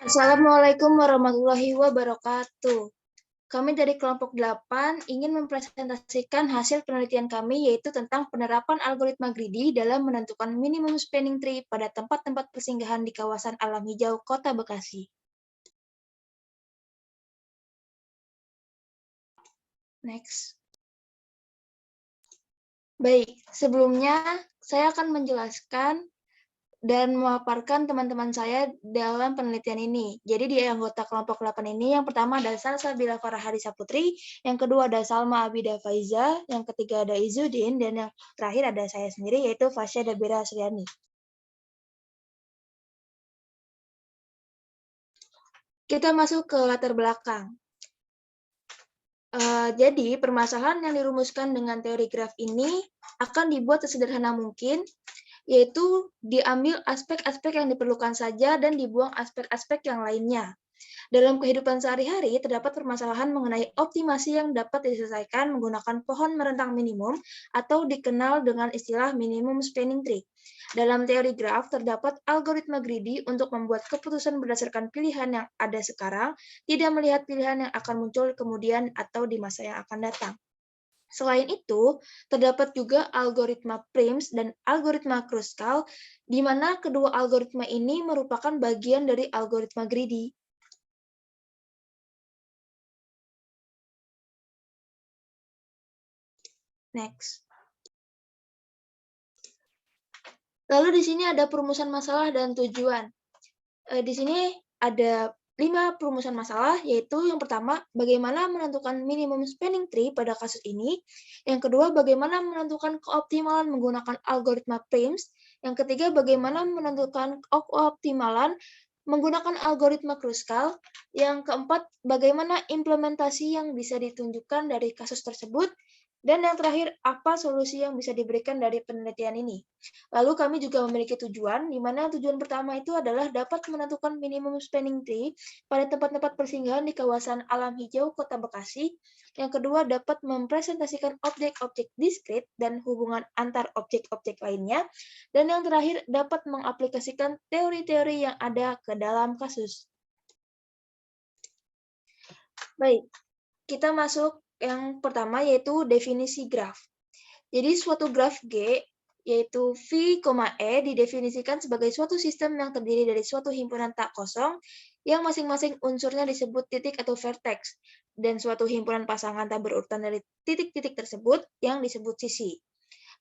Assalamualaikum warahmatullahi wabarakatuh. Kami dari kelompok 8 ingin mempresentasikan hasil penelitian kami yaitu tentang penerapan algoritma greedy dalam menentukan minimum spending tree pada tempat-tempat persinggahan di kawasan alam hijau Kota Bekasi. Next. Baik, sebelumnya saya akan menjelaskan dan memaparkan teman-teman saya dalam penelitian ini. Jadi di anggota kelompok 8 ini, yang pertama ada Salsabila Farahadisa Putri, yang kedua ada Salma Abida Faiza, yang ketiga ada Izudin, dan yang terakhir ada saya sendiri, yaitu Fasya Dabira Asriani. Kita masuk ke latar belakang. Jadi, permasalahan yang dirumuskan dengan teori graf ini akan dibuat sesederhana mungkin, yaitu diambil aspek-aspek yang diperlukan saja dan dibuang aspek-aspek yang lainnya. Dalam kehidupan sehari-hari, terdapat permasalahan mengenai optimasi yang dapat diselesaikan menggunakan pohon merentang minimum atau dikenal dengan istilah minimum spending tree. Dalam teori graf, terdapat algoritma greedy untuk membuat keputusan berdasarkan pilihan yang ada sekarang, tidak melihat pilihan yang akan muncul kemudian atau di masa yang akan datang. Selain itu, terdapat juga algoritma Prims dan algoritma Kruskal, di mana kedua algoritma ini merupakan bagian dari algoritma greedy. Next. Lalu di sini ada perumusan masalah dan tujuan. Di sini ada 5 perumusan masalah, yaitu yang pertama, bagaimana menentukan minimum spending tree pada kasus ini. Yang kedua, bagaimana menentukan keoptimalan menggunakan algoritma Prims. Yang ketiga, bagaimana menentukan keoptimalan menggunakan algoritma Kruskal. Yang keempat, bagaimana implementasi yang bisa ditunjukkan dari kasus tersebut. Dan yang terakhir, apa solusi yang bisa diberikan dari penelitian ini. Lalu kami juga memiliki tujuan, di mana tujuan pertama itu adalah dapat menentukan minimum spending tree pada tempat-tempat persinggahan di kawasan alam hijau Kota Bekasi. Yang kedua, dapat mempresentasikan objek-objek diskrit dan hubungan antar objek-objek lainnya. Dan yang terakhir, dapat mengaplikasikan teori-teori yang ada ke dalam kasus. Baik, kita masuk yang pertama yaitu definisi graf. Jadi suatu graf G yaitu V, E didefinisikan sebagai suatu sistem yang terdiri dari suatu himpunan tak kosong yang masing-masing unsurnya disebut titik atau vertex dan suatu himpunan pasangan tak berurutan dari titik-titik tersebut yang disebut sisi.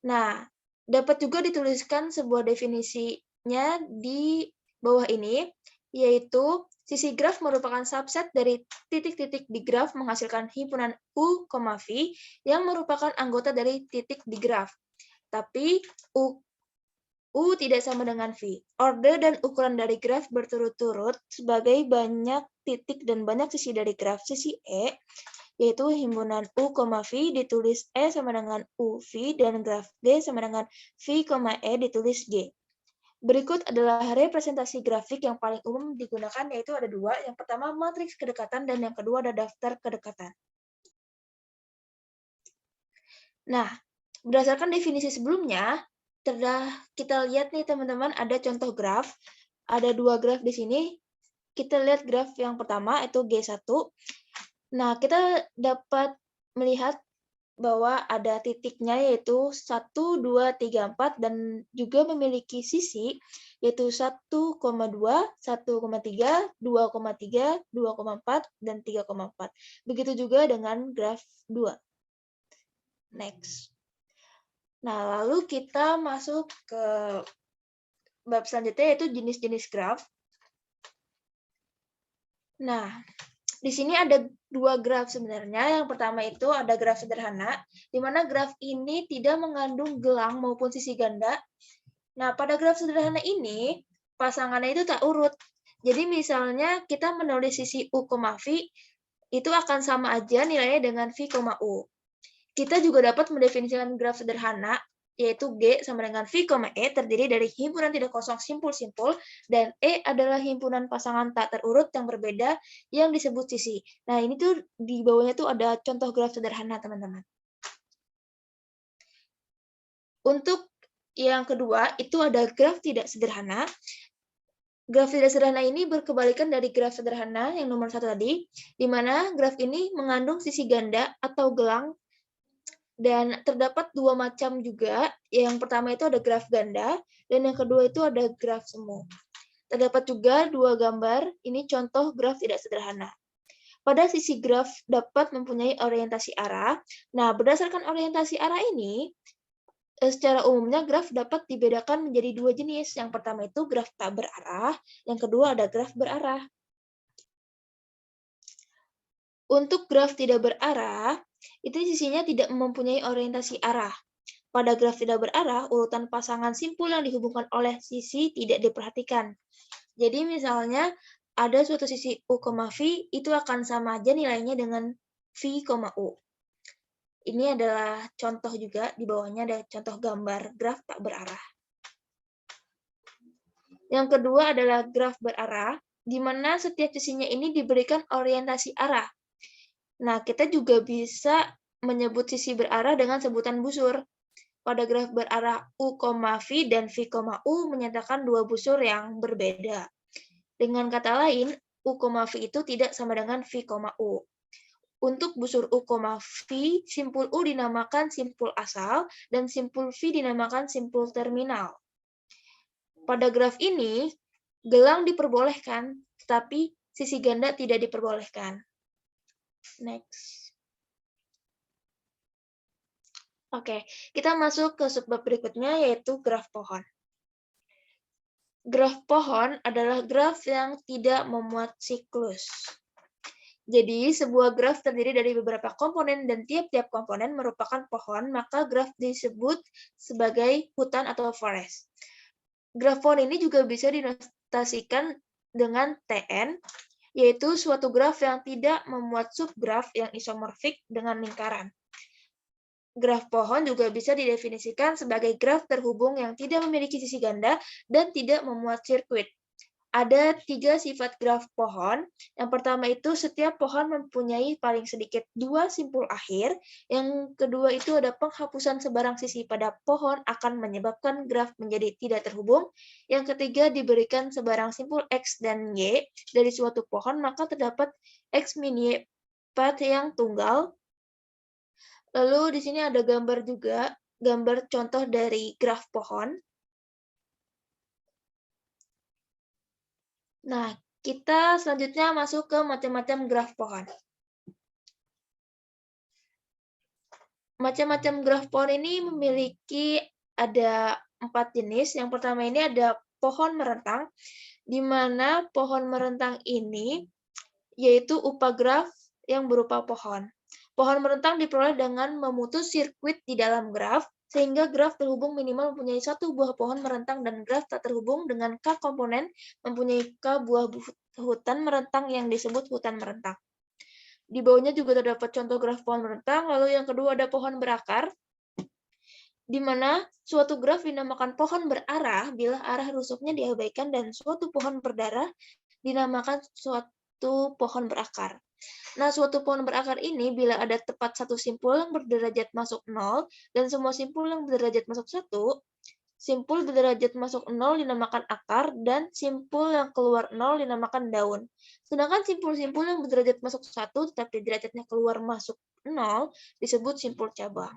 Nah, dapat juga dituliskan sebuah definisinya di bawah ini, yaitu sisi graf merupakan subset dari titik-titik di graf menghasilkan himpunan U, V yang merupakan anggota dari titik di graf. Tapi U tidak sama dengan V. Orde dan ukuran dari graf berturut-turut sebagai banyak titik dan banyak sisi dari graf sisi E, yaitu himpunan U, V ditulis E sama dengan UV dan graf G sama dengan V, E ditulis G. Berikut adalah representasi grafik yang paling umum digunakan, yaitu ada dua. Yang pertama matriks kedekatan dan yang kedua ada daftar kedekatan. Nah, berdasarkan definisi sebelumnya, kita lihat nih teman-teman, ada contoh graf. Ada dua graf di sini. Kita lihat graf yang pertama, itu G1. Nah, kita dapat melihat bahwa ada titiknya yaitu 1, 2, 3, 4 dan juga memiliki sisi yaitu 1,2, 1,3, 2,3, 2,4 dan 3,4. Begitu juga dengan graf 2. Next. Nah, lalu kita masuk ke bab selanjutnya yaitu jenis-jenis graf. Nah, di sini ada dua graf sebenarnya. Yang pertama itu ada graf sederhana, di mana graf ini tidak mengandung gelang maupun sisi ganda. Nah, pada graf sederhana ini, pasangannya itu tak urut. Jadi misalnya kita menulis sisi U, V, itu akan sama aja nilainya dengan V, U. Kita juga dapat mendefinisikan graf sederhana, yaitu G sama dengan V, E terdiri dari himpunan tidak kosong simpul-simpul, dan E adalah himpunan pasangan tak terurut yang berbeda yang disebut sisi. Nah, ini tuh di bawahnya tuh ada contoh graf sederhana, teman-teman. Untuk yang kedua, itu ada graf tidak sederhana. Graf tidak sederhana ini berkebalikan dari graf sederhana yang nomor 1 tadi, di mana graf ini mengandung sisi ganda atau gelang, dan terdapat 2 macam juga. Yang pertama itu ada graf ganda, dan yang kedua itu ada graf semu. Terdapat juga 2 gambar, ini contoh graf tidak sederhana. Pada sisi graf dapat mempunyai orientasi arah. Nah, berdasarkan orientasi arah ini, secara umumnya graf dapat dibedakan menjadi 2 jenis. Yang pertama itu graf tak berarah, yang kedua ada graf berarah. Untuk graf tidak berarah, itu sisinya tidak mempunyai orientasi arah. Pada graf tidak berarah, urutan pasangan simpul yang dihubungkan oleh sisi tidak diperhatikan. Jadi misalnya ada suatu sisi U, V, itu akan sama aja nilainya dengan V, U. Ini adalah contoh juga, di bawahnya ada contoh gambar graf tak berarah. Yang kedua adalah graf berarah, di mana setiap sisinya ini diberikan orientasi arah. Nah, kita juga bisa menyebut sisi berarah dengan sebutan busur. Pada graf berarah U, V dan V, U menyatakan 2 busur yang berbeda. Dengan kata lain, U, V itu tidak sama dengan V, U. Untuk busur U, V, simpul U dinamakan simpul asal dan simpul V dinamakan simpul terminal. Pada graf ini, gelang diperbolehkan, tetapi sisi ganda tidak diperbolehkan. Next. Oke, kita masuk ke subbab berikutnya, yaitu graf pohon. Graf pohon adalah graf yang tidak memuat siklus. Jadi, sebuah graf terdiri dari beberapa komponen dan tiap-tiap komponen merupakan pohon, maka graf disebut sebagai hutan atau forest. Graf pohon ini juga bisa dinotasikan dengan TN, yaitu suatu graf yang tidak memuat subgraf yang isomorfik dengan lingkaran. Graf pohon juga bisa didefinisikan sebagai graf terhubung yang tidak memiliki sisi ganda dan tidak memuat sirkuit. Ada 3 sifat graf pohon. Yang pertama itu setiap pohon mempunyai paling sedikit 2 simpul akhir. Yang kedua itu ada penghapusan sebarang sisi pada pohon akan menyebabkan graf menjadi tidak terhubung. Yang ketiga diberikan sebarang simpul X dan Y dari suatu pohon, maka terdapat X min Y path yang tunggal. Lalu di sini ada gambar juga, gambar contoh dari graf pohon. Nah, kita selanjutnya masuk ke macam-macam graf pohon. Macam-macam graf pohon ini memiliki ada 4 jenis. Yang pertama ini ada pohon merentang, di mana pohon merentang ini yaitu upagraf yang berupa pohon. Pohon merentang diperoleh dengan memutus sirkuit di dalam graf, sehingga graf terhubung minimal mempunyai 1 buah pohon merentang dan graf tak terhubung dengan K komponen mempunyai K buah hutan merentang yang disebut hutan merentang. Di bawahnya juga terdapat contoh graf pohon merentang. Lalu yang kedua ada pohon berakar, di mana suatu graf dinamakan pohon berarah bila arah rusuknya diabaikan, dan suatu pohon berdarah dinamakan suatu pohon berakar. Nah, suatu pohon berakar ini bila ada tepat satu simpul yang berderajat masuk 0 dan semua simpul yang berderajat masuk 1, simpul berderajat masuk 0 dinamakan akar dan simpul yang keluar 0 dinamakan daun. Sedangkan simpul-simpul yang berderajat masuk 1 tetapi derajatnya keluar masuk 0 disebut simpul cabang.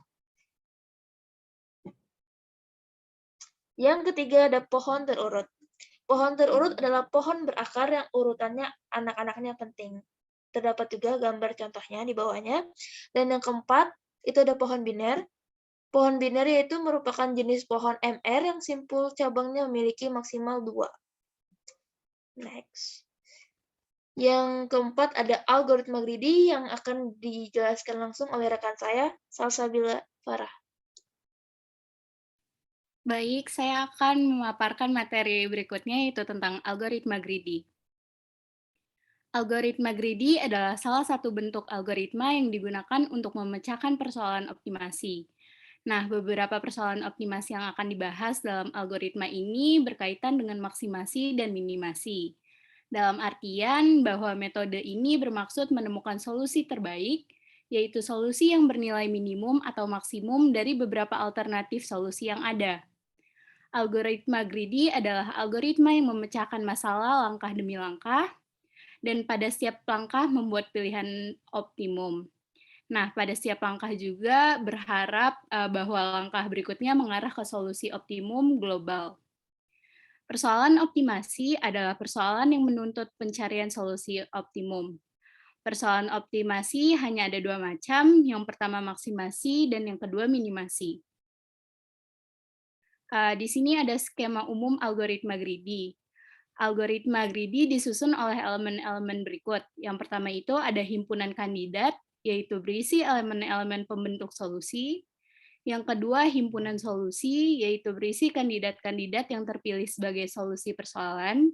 Yang ketiga ada pohon terurut. Pohon terurut adalah pohon berakar yang urutannya anak-anaknya penting. Terdapat juga gambar contohnya di bawahnya. Dan yang keempat, itu ada pohon biner. Pohon biner yaitu merupakan jenis pohon MR yang simpul cabangnya memiliki maksimal 2. Next. Yang keempat ada algoritma greedy yang akan dijelaskan langsung oleh rekan saya, Salsabila Farah. Baik, saya akan memaparkan materi berikutnya, yaitu tentang algoritma greedy. Algoritma greedy adalah salah satu bentuk algoritma yang digunakan untuk memecahkan persoalan optimasi. Nah, beberapa persoalan optimasi yang akan dibahas dalam algoritma ini berkaitan dengan maksimasi dan minimasi. Dalam artian bahwa metode ini bermaksud menemukan solusi terbaik, yaitu solusi yang bernilai minimum atau maksimum dari beberapa alternatif solusi yang ada. Algoritma greedy adalah algoritma yang memecahkan masalah langkah demi langkah, dan pada setiap langkah membuat pilihan optimum. Nah, pada setiap langkah juga berharap bahwa langkah berikutnya mengarah ke solusi optimum global. Persoalan optimasi adalah persoalan yang menuntut pencarian solusi optimum. Persoalan optimasi hanya ada dua macam, yang pertama maksimasi dan yang kedua minimasi. Di sini ada skema umum algoritma greedy. Algoritma greedy disusun oleh elemen-elemen berikut. Yang pertama itu ada himpunan kandidat, yaitu berisi elemen-elemen pembentuk solusi. Yang kedua, himpunan solusi, yaitu berisi kandidat-kandidat yang terpilih sebagai solusi persoalan.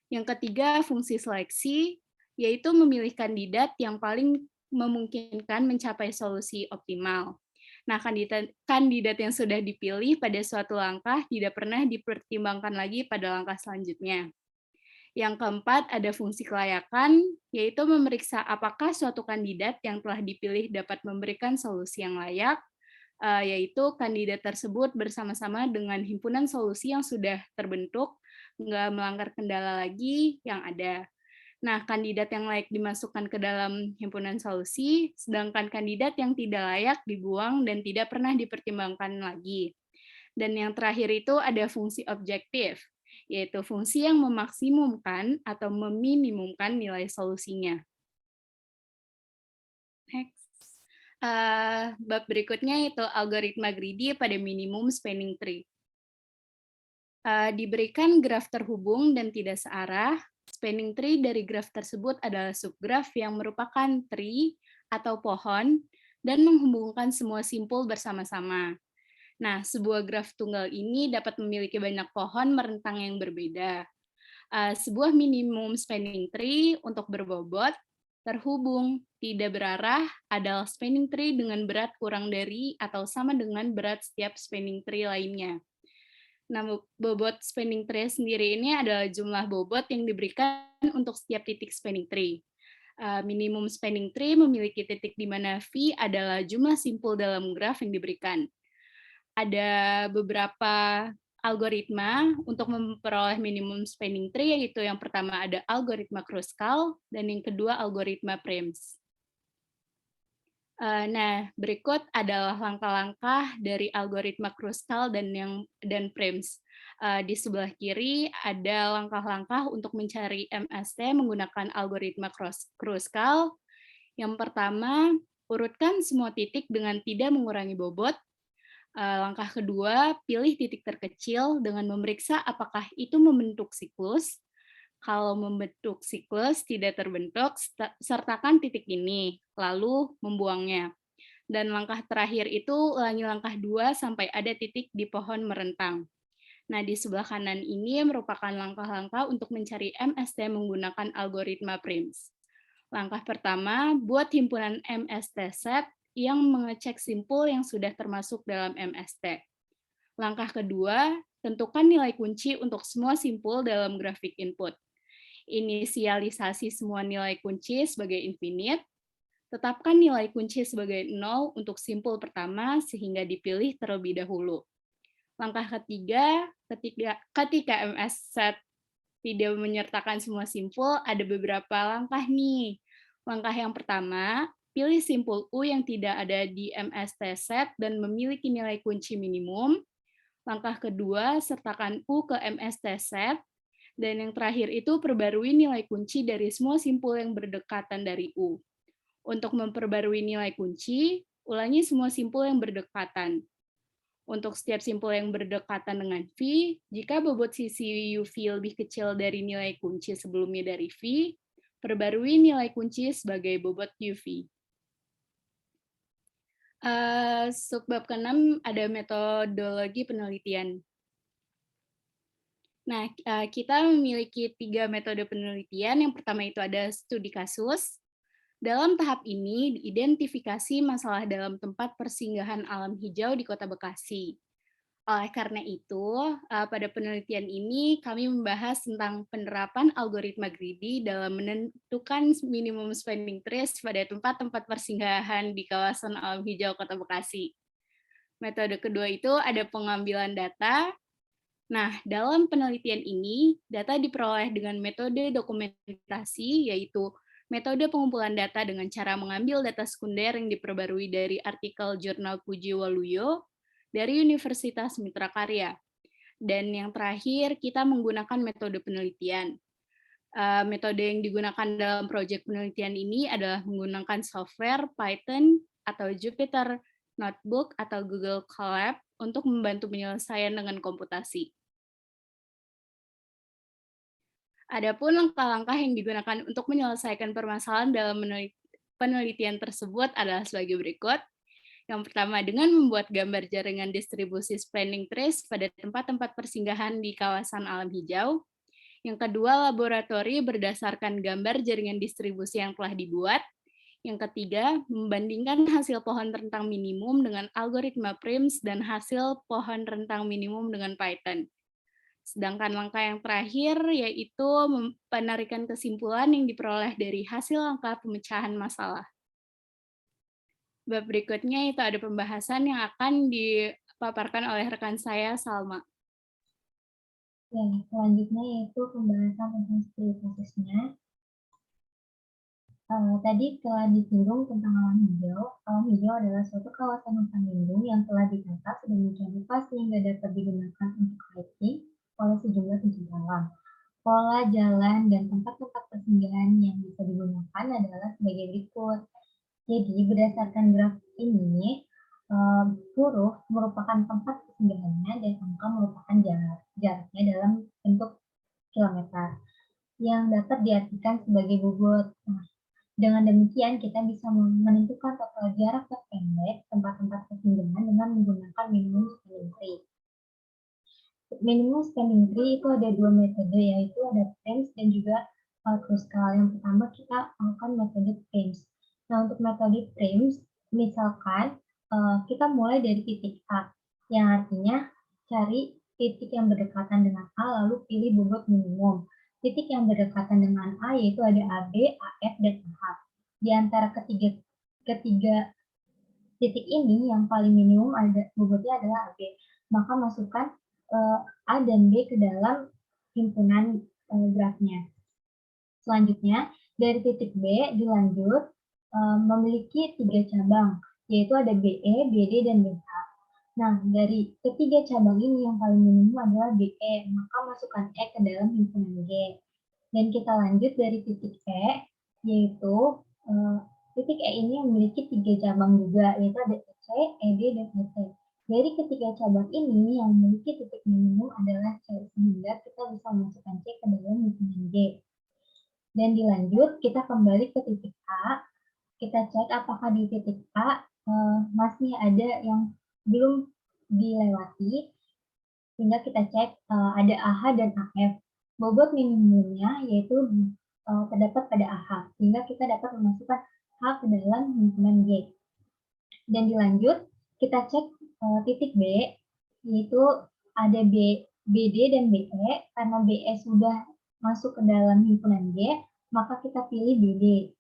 Yang ketiga, fungsi seleksi, yaitu memilih kandidat yang paling memungkinkan mencapai solusi optimal. Nah, kandidat yang sudah dipilih pada suatu langkah tidak pernah dipertimbangkan lagi pada langkah selanjutnya. Yang keempat, ada fungsi kelayakan, yaitu memeriksa apakah suatu kandidat yang telah dipilih dapat memberikan solusi yang layak, yaitu kandidat tersebut bersama-sama dengan himpunan solusi yang sudah terbentuk, nggak melanggar kendala lagi yang ada. Nah, kandidat yang layak dimasukkan ke dalam himpunan solusi, sedangkan kandidat yang tidak layak dibuang dan tidak pernah dipertimbangkan lagi. Dan yang terakhir itu ada fungsi objektif, yaitu fungsi yang memaksimumkan atau meminimumkan nilai solusinya. Next. Bab berikutnya yaitu algoritma greedy pada minimum spanning tree. Diberikan graf terhubung dan tidak searah, spanning tree dari graf tersebut adalah subgraf yang merupakan tree atau pohon dan menghubungkan semua simpul bersama-sama. Nah, sebuah graf tunggal ini dapat memiliki banyak pohon merentang yang berbeda. Sebuah minimum spanning tree untuk berbobot, terhubung, tidak berarah adalah spanning tree dengan berat kurang dari atau sama dengan berat setiap spanning tree lainnya. Nah, bobot spanning tree sendiri ini adalah jumlah bobot yang diberikan untuk setiap titik spanning tree. Minimum spanning tree memiliki titik di mana V adalah jumlah simpul dalam graf yang diberikan. Ada beberapa algoritma untuk memperoleh minimum spanning tree, yaitu yang pertama ada algoritma Kruskal dan yang kedua algoritma Prims. Nah, berikut adalah langkah-langkah dari algoritma Kruskal dan Prims. Di sebelah kiri ada langkah-langkah untuk mencari MST menggunakan algoritma Kruskal. Yang pertama, urutkan semua titik dengan tidak mengurangi bobot. Langkah kedua, pilih titik terkecil dengan memeriksa apakah itu membentuk siklus. Kalau membentuk siklus tidak terbentuk, sertakan titik ini, lalu membuangnya. Dan langkah terakhir itu ulangi langkah 2 sampai ada titik di pohon merentang. Nah, di sebelah kanan ini merupakan langkah-langkah untuk mencari MST menggunakan algoritma Prims. Langkah pertama, buat himpunan MST set yang mengecek simpul yang sudah termasuk dalam MST. Langkah kedua, tentukan nilai kunci untuk semua simpul dalam grafik input. Inisialisasi semua nilai kunci sebagai infinite, tetapkan nilai kunci sebagai 0 untuk simpul pertama sehingga dipilih terlebih dahulu. Langkah ketiga, ketika MS set tidak menyertakan semua simpul, ada beberapa langkah nih. Langkah yang pertama, pilih simpul U yang tidak ada di MST set dan memiliki nilai kunci minimum. Langkah kedua, sertakan U ke MST set. Dan yang terakhir itu perbarui nilai kunci dari semua simpul yang berdekatan dari U. Untuk memperbarui nilai kunci, ulangi semua simpul yang berdekatan. Untuk setiap simpul yang berdekatan dengan V, jika bobot sisi UV lebih kecil dari nilai kunci sebelumnya dari V, perbarui nilai kunci sebagai bobot UV. Subbab ke-6 ada metodologi penelitian. Nah, kita memiliki 3 metode penelitian. Yang pertama itu ada studi kasus. Dalam tahap ini, diidentifikasi masalah dalam tempat persinggahan alam hijau di Kota Bekasi. Oleh karena itu, pada penelitian ini kami membahas tentang penerapan algoritma greedy dalam menentukan minimum spending trees pada tempat-tempat persinggahan di kawasan alam hijau Kota Bekasi. Metode kedua itu ada pengambilan data. Nah, dalam penelitian ini, data diperoleh dengan metode dokumentasi, yaitu metode pengumpulan data dengan cara mengambil data sekunder yang diperbarui dari artikel jurnal Puji Waluyo dari Universitas Mitra Karya. Dan yang terakhir, kita menggunakan metode penelitian. Metode yang digunakan dalam proyek penelitian ini adalah menggunakan software Python atau Jupyter Notebook atau Google Colab untuk membantu penyelesaian dengan komputasi. Adapun langkah-langkah yang digunakan untuk menyelesaikan permasalahan dalam penelitian tersebut adalah sebagai berikut. Yang pertama, dengan membuat gambar jaringan distribusi spanning trees pada tempat-tempat persinggahan di kawasan alam hijau. Yang kedua, laboratori berdasarkan gambar jaringan distribusi yang telah dibuat. Yang ketiga, membandingkan hasil pohon rentang minimum dengan algoritma PRIMS dan hasil pohon rentang minimum dengan Python. Sedangkan langkah yang terakhir yaitu penarikan kesimpulan yang diperoleh dari hasil langkah pemecahan masalah. Bab berikutnya itu ada pembahasan yang akan dipaparkan oleh rekan saya, Salma. Ya, selanjutnya yaitu pembahasan tentang studi prosesnya. Tadi telah disinggung tentang alam hijau. Alam hijau adalah suatu kawasan hutan lindung yang telah ditata sedemikian rupa sehingga dapat digunakan untuk hiking oleh sejumlah pecinta alam. Pola jalan dan tempat-tempat persinggahan yang bisa digunakan adalah sebagai berikut. Jadi berdasarkan graf ini, huruf merupakan tempat persinggahannya dan angka merupakan jaraknya dalam bentuk kilometer yang dapat diartikan sebagai bobot. Nah, dengan demikian kita bisa menentukan total jarak terpendek tempat-tempat persinggahan dengan menggunakan minimum spanning tree. Minimum spanning tree itu ada dua metode, yaitu ada PRIMS dan juga Kruskal. Yang pertama kita akan metode PRIMS. Nah, untuk metode PRIMS, misalkan kita mulai dari titik A, yang artinya cari titik yang berdekatan dengan A, lalu pilih bobot minimum. Titik yang berdekatan dengan A yaitu ada AB, AF, dan AH. Di antara ketiga titik ini yang paling minimum ada bobotnya adalah AB. Maka masukkan A dan B ke dalam himpunan grafnya. Selanjutnya, dari titik B dilanjut memiliki 3 cabang, yaitu ada BE, BD, dan BH. Nah, dari ketiga cabang ini yang paling minimum adalah BE, maka masukkan E ke dalam himpunan G. Dan kita lanjut dari titik E, yaitu titik E ini memiliki 3 cabang juga, yaitu ada EC, ED, dan ET. Dari ketiga cabang ini yang memiliki titik minimum adalah C, sehingga kita bisa memasukkan C ke dalam himpunan G. Dan dilanjut, kita kembali ke titik A, kita cek apakah di titik A masih ada yang belum dilewati, sehingga kita cek ada AH dan AF. Bobot minimumnya yaitu terdapat pada AH, sehingga kita dapat memasukkan H ke dalam himpunan G. Dan dilanjut, kita cek titik B, yaitu ada BD dan BE. Karena BE sudah masuk ke dalam himpunan G, maka kita pilih BD.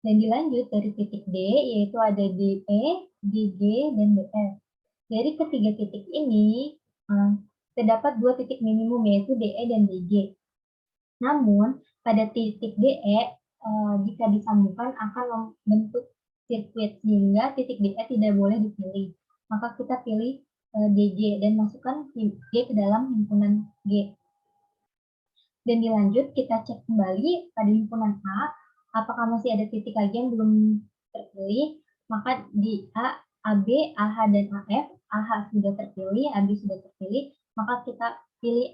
Dan dilanjut dari titik D, yaitu ada DE, DG, dan DF. Dari ketiga titik ini, terdapat 2 titik minimum, yaitu DE dan DG. Namun, pada titik DE, jika disambungkan akan membentuk sirkuit, sehingga titik DE tidak boleh dipilih. Maka kita pilih DG dan masukkan G ke dalam himpunan G. Dan dilanjut, kita cek kembali pada himpunan A, apakah masih ada titik lagi yang belum terpilih, maka di A, AB, AH, dan AF, AH sudah terpilih, AB sudah terpilih, maka kita pilih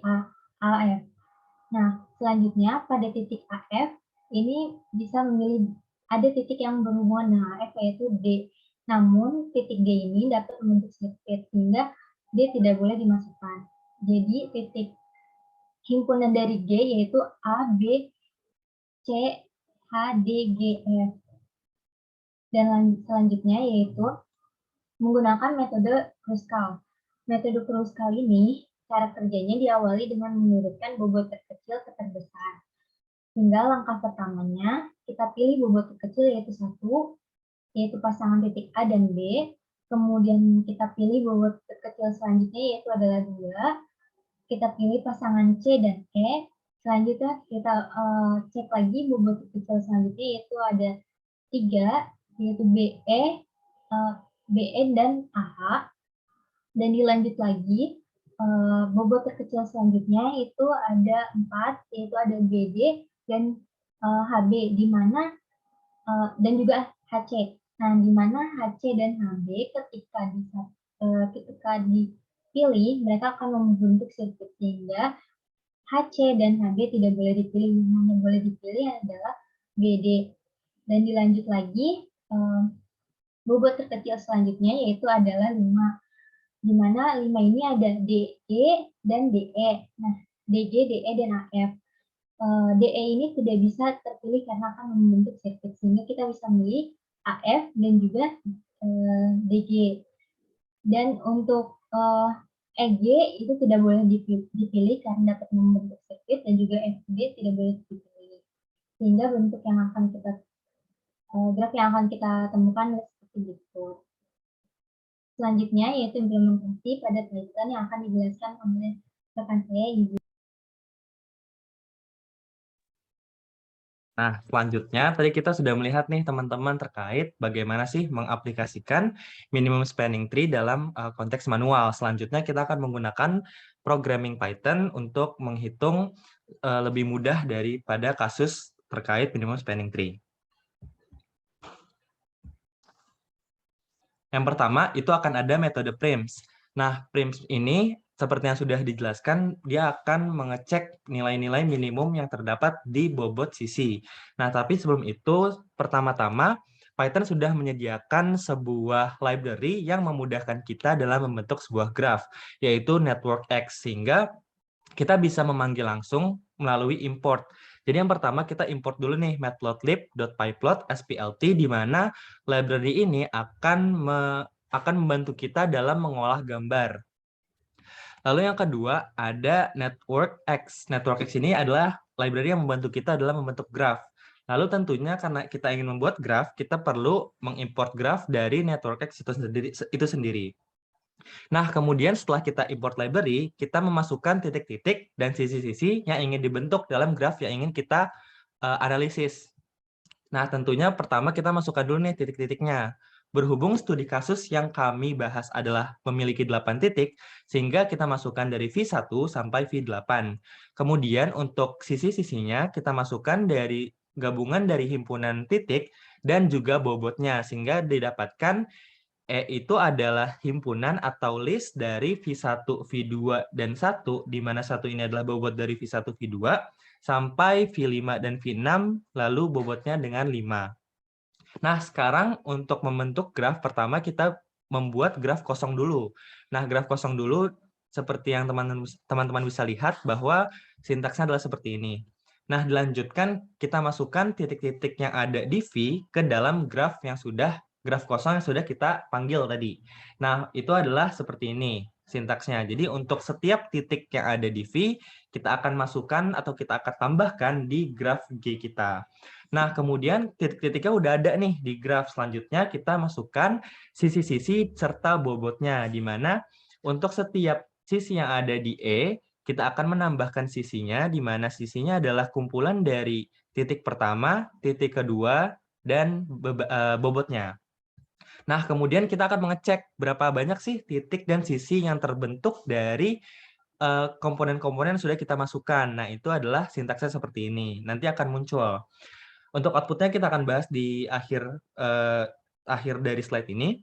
AF. Nah, selanjutnya pada titik AF, ini bisa memilih ada titik yang berhubungan dengan AF, yaitu D. Namun, titik D ini dapat membentuk sirkuit, sehingga D tidak boleh dimasukkan. Jadi, titik himpunan dari G yaitu A, B, C, H, D, G, F. Dan selanjutnya yaitu menggunakan metode Kruskal. Metode Kruskal ini, cara kerjanya diawali dengan mengurutkan bobot terkecil ke terbesar. Hingga langkah pertamanya, kita pilih bobot terkecil yaitu 1, yaitu pasangan titik A dan B. Kemudian kita pilih bobot terkecil selanjutnya yaitu adalah 2. kita pilih pasangan C dan E. Selanjutnya kita cek lagi bobot terkecil selanjutnya, yaitu ada 3, yaitu BE dan AH. Dan dilanjut lagi, bobot terkecil selanjutnya itu ada 4, yaitu ada BD dan HB, di mana dan juga HC. Nah, di mana HC dan HB ketika dipilih, mereka akan membentuk sirkuit, sehingga HC dan HB tidak boleh dipilih, yang hanya boleh dipilih adalah BD. Dan dilanjut lagi, bobot terkecil selanjutnya yaitu adalah 5, di mana 5 ini ada DE dan DE. Nah, DG, DE, dan AF. DE ini tidak bisa terpilih karena akan membentuk sirkuit, sehingga kita bisa memilih AF dan juga DG. Dan untuk EG itu tidak boleh dipilih karena dapat membentuk sirkuit, dan juga FG tidak boleh dipilih. Sehingga bentuk yang akan kita graf yang akan kita temukan seperti itu. Selanjutnya yaitu implementasi pada Python yang akan dijelaskan oleh rekan saya, Ibu. Nah, selanjutnya tadi kita sudah melihat nih teman-teman terkait bagaimana sih mengaplikasikan minimum spanning tree dalam konteks manual. Selanjutnya kita akan menggunakan programming Python untuk menghitung lebih mudah daripada kasus terkait minimum spanning tree. Yang pertama itu akan ada metode prims. Nah, prims ini seperti yang sudah dijelaskan, dia akan mengecek nilai-nilai minimum yang terdapat di bobot sisi. Nah, tapi sebelum itu, pertama-tama Python sudah menyediakan sebuah library yang memudahkan kita dalam membentuk sebuah graph, yaitu networkx, sehingga kita bisa memanggil langsung melalui import. Jadi yang pertama kita import dulu nih matplotlib.pyplot SPLT, di mana library ini akan membantu kita dalam mengolah gambar. Lalu yang kedua ada networkx. Networkx ini adalah library yang membantu kita dalam membentuk graph. Lalu tentunya karena kita ingin membuat graph, kita perlu mengimport graph dari networkx itu sendiri. Nah, kemudian setelah kita import library, kita memasukkan titik-titik dan sisi-sisi yang ingin dibentuk dalam graph yang ingin kita analisis. Nah, tentunya pertama kita masukkan dulu nih titik-titiknya. Berhubung studi kasus yang kami bahas adalah memiliki 8 titik, sehingga kita masukkan dari V1 sampai V8. Kemudian untuk sisi-sisinya kita masukkan dari gabungan dari himpunan titik dan juga bobotnya, sehingga didapatkan itu adalah himpunan atau list dari V1, V2, dan 1, di mana 1 ini adalah bobot dari V1, V2, sampai V5 dan V6, lalu bobotnya dengan 5. Nah, sekarang untuk membentuk graf, pertama kita membuat graf kosong dulu. Nah, graf kosong dulu, seperti yang teman-teman bisa lihat, bahwa sintaksnya adalah seperti ini. Nah, dilanjutkan kita masukkan titik-titik yang ada di V ke dalam graf kosong yang sudah kita panggil tadi. Nah, itu adalah seperti ini sintaksnya. Jadi untuk setiap titik yang ada di V, kita akan masukkan atau kita akan tambahkan di graf G kita. Nah, kemudian titik-titiknya udah ada nih di graf. Selanjutnya kita masukkan sisi-sisi serta bobotnya, di mana untuk setiap sisi yang ada di E, kita akan menambahkan sisinya, di mana sisinya adalah kumpulan dari titik pertama, titik kedua, dan bobotnya. Nah, kemudian kita akan mengecek berapa banyak sih titik dan sisi yang terbentuk dari komponen-komponen yang sudah kita masukkan. Nah, itu adalah sintaksnya seperti ini. Nanti akan muncul. Untuk outputnya kita akan bahas di akhir dari slide ini.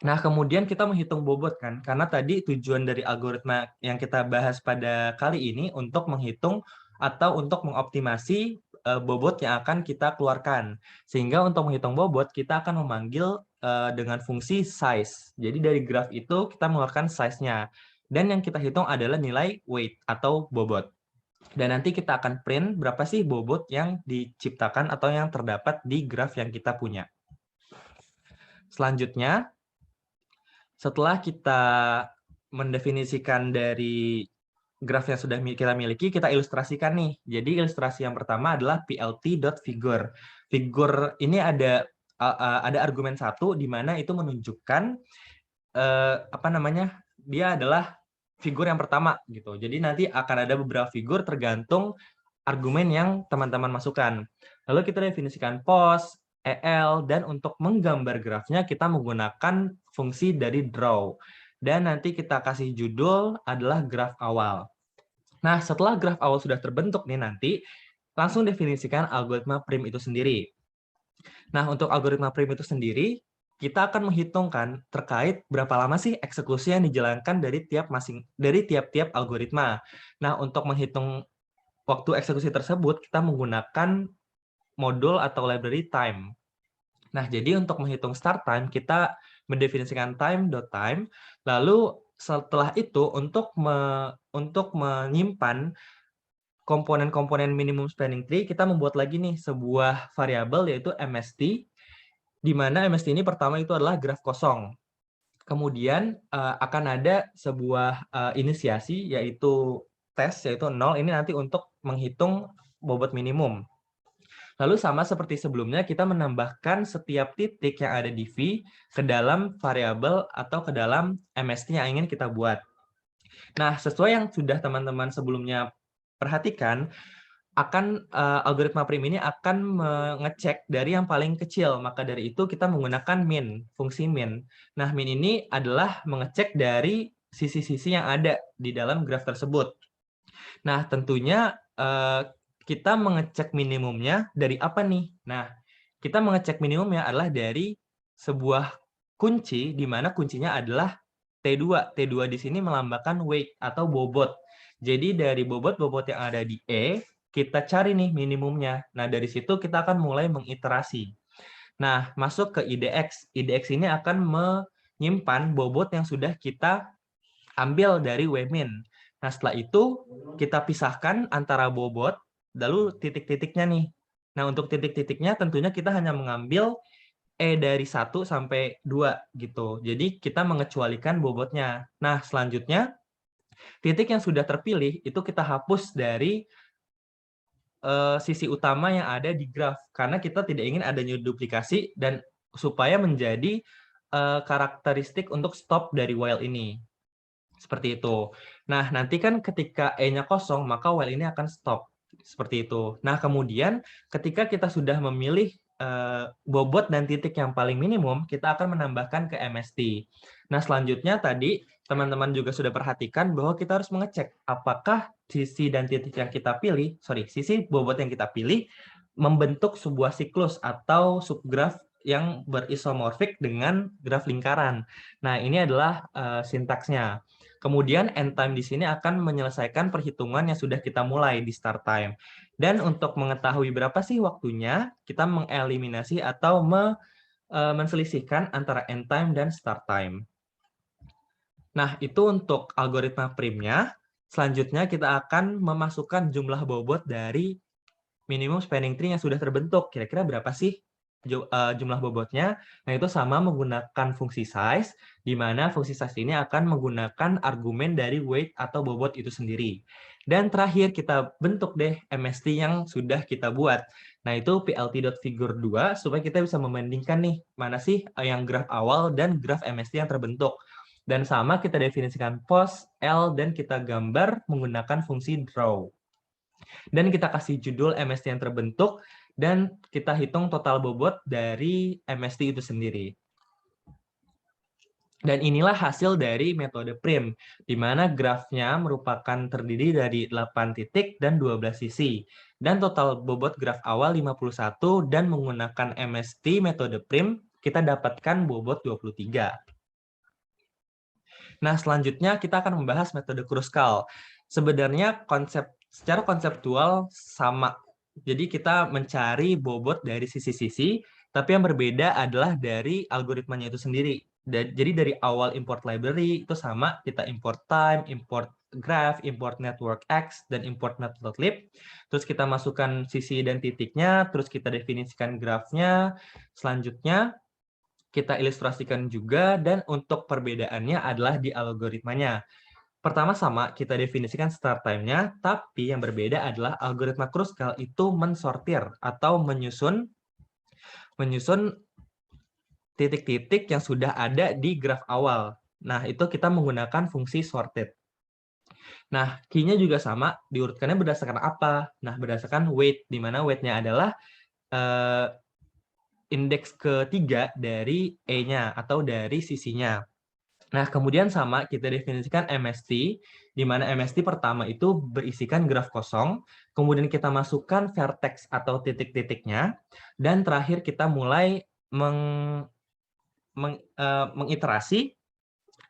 Nah, kemudian kita menghitung bobot kan, karena tadi tujuan dari algoritma yang kita bahas pada kali ini untuk menghitung atau untuk mengoptimasi bobot yang akan kita keluarkan. Sehingga untuk menghitung bobot, kita akan memanggil dengan fungsi size. Jadi dari graf itu kita mengeluarkan size-nya. Dan yang kita hitung adalah nilai weight atau bobot. Dan nanti kita akan print berapa sih bobot yang diciptakan atau yang terdapat di graf yang kita punya. Selanjutnya, setelah kita mendefinisikan dari graf yang sudah kita miliki, kita ilustrasikan nih. Jadi ilustrasi yang pertama adalah plt.figure. Figure ini ada argumen 1 di mana itu menunjukkan dia adalah figur yang pertama gitu. Jadi nanti akan ada beberapa figur tergantung argumen yang teman-teman masukkan. Lalu kita definisikan pos, EL, dan untuk menggambar grafnya kita menggunakan fungsi dari draw. Dan nanti kita kasih judul adalah graf awal. Nah, setelah graf awal sudah terbentuk nih nanti, langsung definisikan algoritma prim itu sendiri. Nah, untuk algoritma prim itu sendiri, kita akan menghitungkan terkait berapa lama sih eksekusi yang dijalankan dari tiap-tiap algoritma. Nah, untuk menghitung waktu eksekusi tersebut, kita menggunakan modul atau library time. Nah, jadi untuk menghitung start time, kita mendefinisikan time.time, lalu setelah itu untuk menyimpan komponen-komponen minimum spanning tree, kita membuat lagi nih sebuah variabel yaitu MST, di mana MST ini pertama itu adalah graf kosong. Kemudian akan ada sebuah inisiasi yaitu tes yaitu 0, ini nanti untuk menghitung bobot minimum. Lalu sama seperti sebelumnya kita menambahkan setiap titik yang ada di V ke dalam variabel atau ke dalam MST yang ingin kita buat. Nah, sesuai yang sudah teman-teman sebelumnya perhatikan, algoritma prim ini akan mengecek dari yang paling kecil. Maka dari itu kita menggunakan min, fungsi min. Nah, min ini adalah mengecek dari sisi-sisi yang ada di dalam graf tersebut. Nah, tentunya kita mengecek minimumnya dari apa nih? Nah, kita mengecek minimumnya adalah dari sebuah kunci, di mana kuncinya adalah T2. T2 di sini melambangkan weight atau bobot. Jadi dari bobot-bobot yang ada di E, kita cari nih minimumnya. Nah, dari situ kita akan mulai mengiterasi. Nah, masuk ke IDX. IDX ini akan menyimpan bobot yang sudah kita ambil dari Wmin. Nah, setelah itu kita pisahkan antara bobot, lalu titik-titiknya nih. Nah, untuk titik-titiknya tentunya kita hanya mengambil E dari 1 sampai 2 gitu. Jadi kita mengecualikan bobotnya. Nah, selanjutnya titik yang sudah terpilih itu kita hapus dari sisi utama yang ada di graf karena kita tidak ingin adanya duplikasi dan supaya menjadi karakteristik untuk stop dari while ini. Seperti itu. Nah, nanti kan ketika E-nya kosong, maka while ini akan stop. Seperti itu. Nah, kemudian ketika kita sudah memilih bobot dan titik yang paling minimum, kita akan menambahkan ke MST. Nah, selanjutnya tadi teman-teman juga sudah perhatikan bahwa kita harus mengecek apakah sisi dan titik yang kita pilih, sisi bobot yang kita pilih membentuk sebuah siklus atau subgraf yang berisomorfik dengan graf lingkaran. Nah, ini adalah sintaksnya. Kemudian end time di sini akan menyelesaikan perhitungan yang sudah kita mulai di start time. Dan untuk mengetahui berapa sih waktunya, kita mengeliminasi atau menselisihkan antara end time dan start time. Nah, itu untuk algoritma primnya. Selanjutnya kita akan memasukkan jumlah bobot dari minimum spanning tree yang sudah terbentuk. Kira-kira berapa sih jumlah bobotnya? Nah, itu sama menggunakan fungsi size, di mana fungsi size ini akan menggunakan argumen dari weight atau bobot itu sendiri. Dan terakhir kita bentuk deh MST yang sudah kita buat. Nah, itu plt.figure2 supaya kita bisa membandingkan nih, mana sih yang graf awal dan graf MST yang terbentuk. Dan sama kita definisikan pos, L, dan kita gambar menggunakan fungsi draw. Dan kita kasih judul MST yang terbentuk, dan kita hitung total bobot dari MST itu sendiri. Dan inilah hasil dari metode prim, di mana grafnya merupakan terdiri dari 8 titik dan 12 sisi. Dan total bobot graf awal 51, dan menggunakan MST metode prim, kita dapatkan bobot 23. Nah, selanjutnya kita akan membahas metode Kruskal. Sebenarnya secara konseptual sama. Jadi kita mencari bobot dari sisi-sisi, tapi yang berbeda adalah dari algoritmanya itu sendiri. Jadi dari awal import library itu sama, kita import time, import graph, import network X, dan import matplotlib. Terus kita masukkan sisi dan titiknya, terus kita definisikan grafnya. Selanjutnya kita ilustrasikan juga, dan untuk perbedaannya adalah di algoritmanya. Pertama sama, kita definisikan start time-nya, tapi yang berbeda adalah algoritma Kruskal itu mensortir atau menyusun titik-titik yang sudah ada di graf awal. Nah, itu kita menggunakan fungsi sorted. Nah, key-nya juga sama, diurutkannya berdasarkan apa? Nah, berdasarkan weight, di mana weight-nya adalah indeks ketiga dari E-nya atau dari sisinya. Nah, kemudian sama kita definisikan MST, di mana MST pertama itu berisikan graf kosong, kemudian kita masukkan vertex atau titik-titiknya, dan terakhir kita mulai mengiterasi,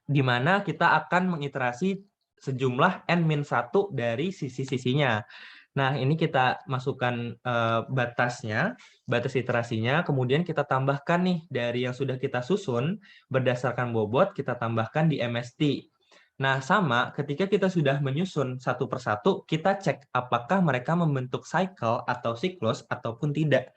di mana kita akan mengiterasi sejumlah n-1 dari sisi-sisinya. Nah, ini kita masukkan batas iterasinya, kemudian kita tambahkan nih dari yang sudah kita susun, berdasarkan bobot, kita tambahkan di MST. Nah, sama ketika kita sudah menyusun satu persatu, kita cek apakah mereka membentuk cycle atau siklus ataupun tidak.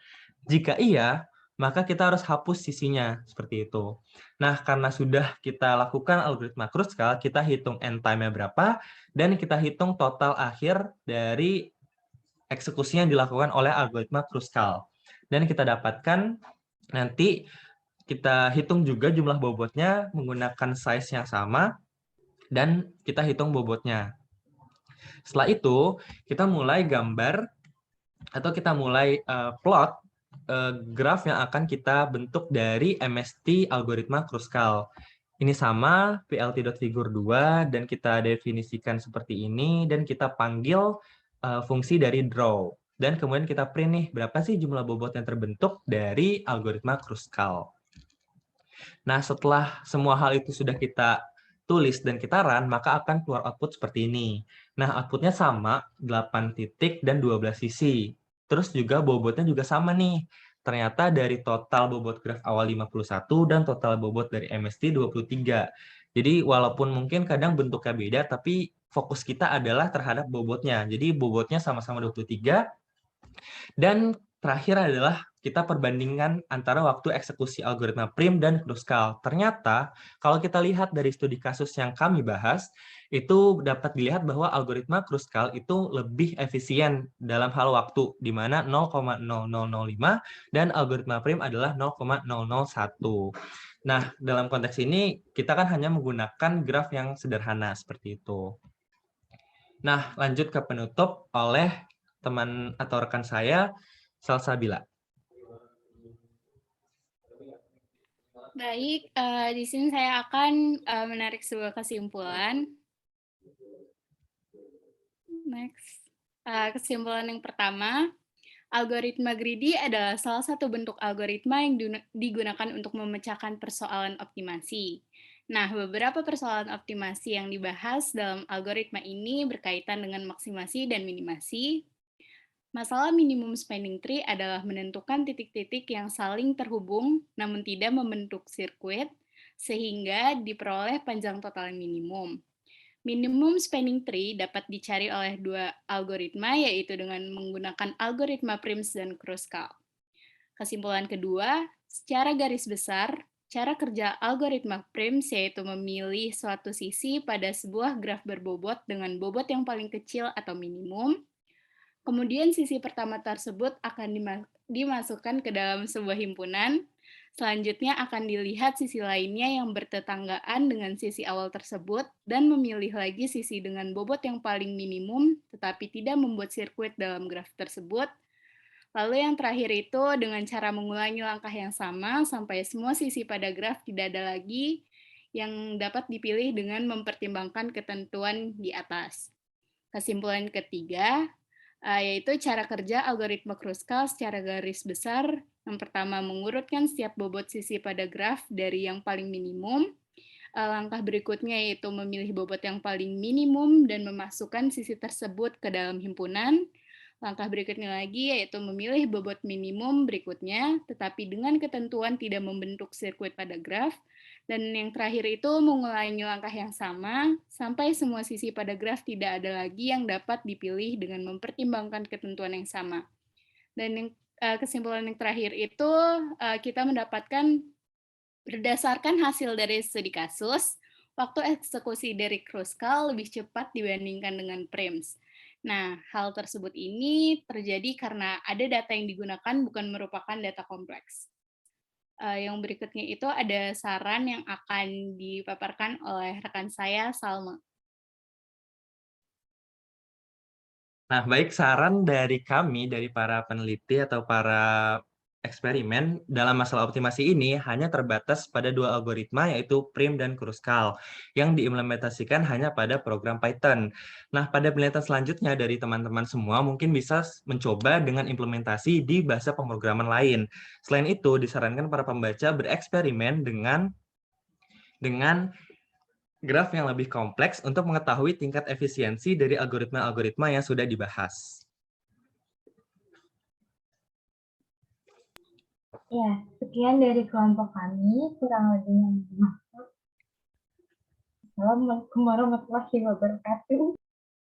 Jika iya, maka kita harus hapus sisinya, seperti itu. Nah, karena sudah kita lakukan algoritma Kruskal, kita hitung end time-nya berapa, dan kita hitung total akhir dari eksekusi yang dilakukan oleh algoritma Kruskal. Dan kita dapatkan nanti kita hitung juga jumlah bobotnya menggunakan size yang sama, dan kita hitung bobotnya. Setelah itu, kita mulai gambar atau kita mulai plot graf yang akan kita bentuk dari MST algoritma Kruskal. Ini sama plt.figur 2 dan kita definisikan seperti ini dan kita panggil fungsi dari draw. Dan kemudian kita print nih berapa sih jumlah bobot yang terbentuk dari algoritma Kruskal. Nah, setelah semua hal itu sudah kita tulis dan kita run, maka akan keluar output seperti ini. Nah, outputnya sama, 8 titik dan 12 sisi. Terus juga bobotnya juga sama nih. Ternyata dari total bobot graf awal 51 dan total bobot dari MST 23. Jadi walaupun mungkin kadang bentuknya beda, tapi fokus kita adalah terhadap bobotnya. Jadi bobotnya sama-sama 23. Dan terakhir adalah kita perbandingan antara waktu eksekusi algoritma prim dan Kruskal. Ternyata kalau kita lihat dari studi kasus yang kami bahas, itu dapat dilihat bahwa algoritma Kruskal itu lebih efisien dalam hal waktu, di mana 0,0005 dan algoritma prim adalah 0,001. Nah, dalam konteks ini kita kan hanya menggunakan graf yang sederhana seperti itu. Nah, lanjut ke penutup oleh teman atau rekan saya, Salsabila. Baik, di sini saya akan menarik sebuah kesimpulan. Next. Kesimpulan yang pertama, algoritma greedy adalah salah satu bentuk algoritma yang digunakan untuk memecahkan persoalan optimasi. Nah, beberapa persoalan optimasi yang dibahas dalam algoritma ini berkaitan dengan maksimasi dan minimasi. Masalah minimum spanning tree adalah menentukan titik-titik yang saling terhubung namun tidak membentuk sirkuit sehingga diperoleh panjang total minimum. Minimum spanning tree dapat dicari oleh dua algoritma, yaitu dengan menggunakan algoritma Prims dan Kruskal. Kesimpulan kedua, secara garis besar, cara kerja algoritma Prims yaitu memilih suatu sisi pada sebuah graf berbobot dengan bobot yang paling kecil atau minimum. Kemudian sisi pertama tersebut akan dimasukkan ke dalam sebuah himpunan. Selanjutnya akan dilihat sisi lainnya yang bertetanggaan dengan sisi awal tersebut dan memilih lagi sisi dengan bobot yang paling minimum tetapi tidak membuat sirkuit dalam graf tersebut. Lalu yang terakhir itu dengan cara mengulangi langkah yang sama sampai semua sisi pada graf tidak ada lagi yang dapat dipilih dengan mempertimbangkan ketentuan di atas. Kesimpulan ketiga, yaitu cara kerja algoritma Kruskal secara garis besar. Yang pertama, mengurutkan setiap bobot sisi pada graf dari yang paling minimum. Langkah berikutnya yaitu memilih bobot yang paling minimum dan memasukkan sisi tersebut ke dalam himpunan. Langkah berikutnya lagi yaitu memilih bobot minimum berikutnya, tetapi dengan ketentuan tidak membentuk sirkuit pada graf. Dan yang terakhir itu mengulangi langkah yang sama, sampai semua sisi pada graf tidak ada lagi yang dapat dipilih dengan mempertimbangkan ketentuan yang sama. Dan kesimpulan yang terakhir itu kita mendapatkan berdasarkan hasil dari studi kasus, waktu eksekusi dari Kruskal lebih cepat dibandingkan dengan Prims. Nah, hal tersebut ini terjadi karena ada data yang digunakan bukan merupakan data kompleks. Yang berikutnya itu ada saran yang akan dipaparkan oleh rekan saya, Salma. Nah, baik, saran dari kami, dari para peneliti atau para eksperimen dalam masalah optimasi ini hanya terbatas pada 2 algoritma, yaitu prim dan kruskal, yang diimplementasikan hanya pada program Python. Nah, pada penelitian selanjutnya dari teman-teman semua mungkin bisa mencoba dengan implementasi di bahasa pemrograman lain. Selain itu, disarankan para pembaca bereksperimen dengan graf yang lebih kompleks untuk mengetahui tingkat efisiensi dari algoritma-algoritma yang sudah dibahas. Ya, sekian dari kelompok kami, kurang lebihnya. Assalamualaikum warahmatullahi wabarakatuh.